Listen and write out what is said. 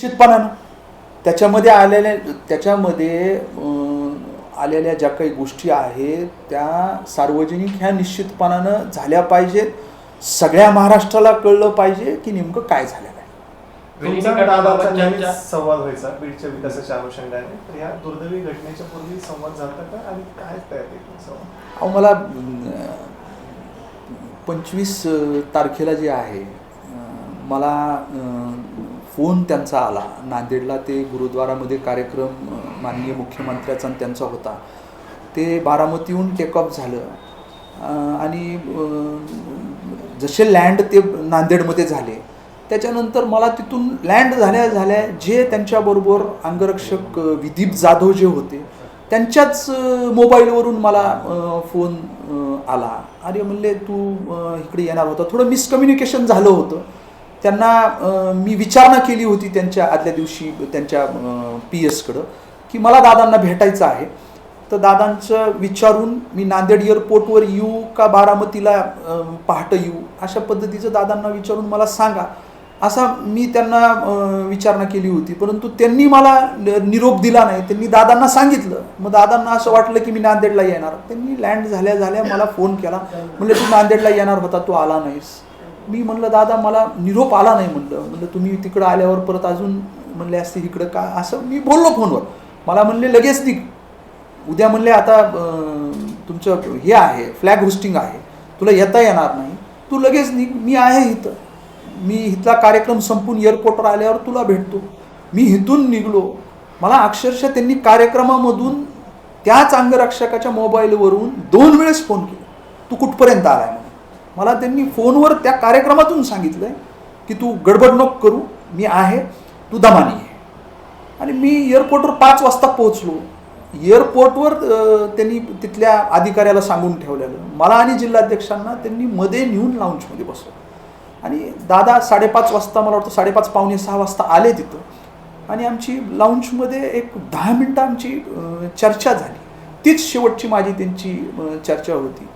निश्चितपणानं त्याच्यामध्ये आलेल्या ज्या काही गोष्टी आहेत त्या सार्वजनिक ह्या निश्चितपणानं झाल्या पाहिजेत. सगळ्या महाराष्ट्राला कळलं पाहिजे की नेमकं काय झालेलं आहे. संवाद व्हायचा बीडच्या विकासाच्या अनुषंगाने, तर या दुर्दैवी घटनेच्या पूर्वी संवाद झाला का आणि काय तयारी? मला 25 तारखेला जे आहे मला फोन त्यांचा आला. नांदेडला ते गुरुद्वारामध्ये कार्यक्रम माननीय मुख्यमंत्र्याचा त्यांचा होता. ते बारामतीहून टेकऑफ झालं आणि जसे लँड ते नांदेडमध्ये झाले त्याच्यानंतर मला तिथून लँड झाल्या जे त्यांच्याबरोबर अंगरक्षक विदीप जाधव जे होते त्यांच्याच मोबाईलवरून मला फोन आला. अरे म्हणले तू इकडे येणार होता. थोडं मिसकम्युनिकेशन झालं होतं. त्यांना मी विचारणा केली होती त्यांच्या आदल्या दिवशी त्यांच्या PS कडं की मला दादांना भेटायचं आहे. तर दादांचं विचारून मी नांदेड एअरपोर्टवर येऊ का बारामतीला पहाटे येऊ अशा पद्धतीचं दादांना विचारून मला सांगा असा मी त्यांना विचारणा केली होती. परंतु त्यांनी मला निरोप दिला नाही. त्यांनी दादांना सांगितलं. मग दादांना असं वाटलं की मी नांदेडला येणार. त्यांनी लँड झाल्या मला फोन केला. म्हणलं तू नांदेडला येणार होता, तू आला नाहीस. मी म्हणलं दादा मला निरोप आला नाही. म्हणलं तुम्ही तिकडं आल्यावर परत अजून म्हणले असते इकडं का असं मी बोललो फोनवर. मला म्हणले लगेच निघ उद्या. म्हणले आता तुमचं हे आहे फ्लॅग होस्टिंग आहे, तुला येता येणार नाही, तू लगेच निघ. मी आहे इथं. मी इथला कार्यक्रम संपून एअरपोर्टवर आल्यावर तुला भेटतो. मी इथून निघलो. मला अक्षरशः त्यांनी कार्यक्रमामधून त्याच अंगरक्षकाच्या मोबाईलवरून 2 वेळेस फोन केला. तू कुठपर्यंत आलाय म्हणून. मला त्यांनी फोनवर त्या कार्यक्रमातून सांगितलं की तू गडबड नको करू, मी आहे, तू दमानी आहे. आणि मी एअरपोर्टवर 5 वाजता पोहोचलो. एअरपोर्टवर त्यांनी तिथल्या अधिकाऱ्याला सांगून ठेवलेलं. मला आणि जिल्हाध्यक्षांना त्यांनी मध्ये नेऊन लाऊंजमध्ये बसवलं. आणि दादा 5:30 वाजता मला वाटतं 5:30 पावणे 6 वाजता आले तिथं. आणि आमची लाऊंजमध्ये एक 10 मिनटं आमची चर्चा झाली. तीच शेवटची माझी त्यांची चर्चा होती.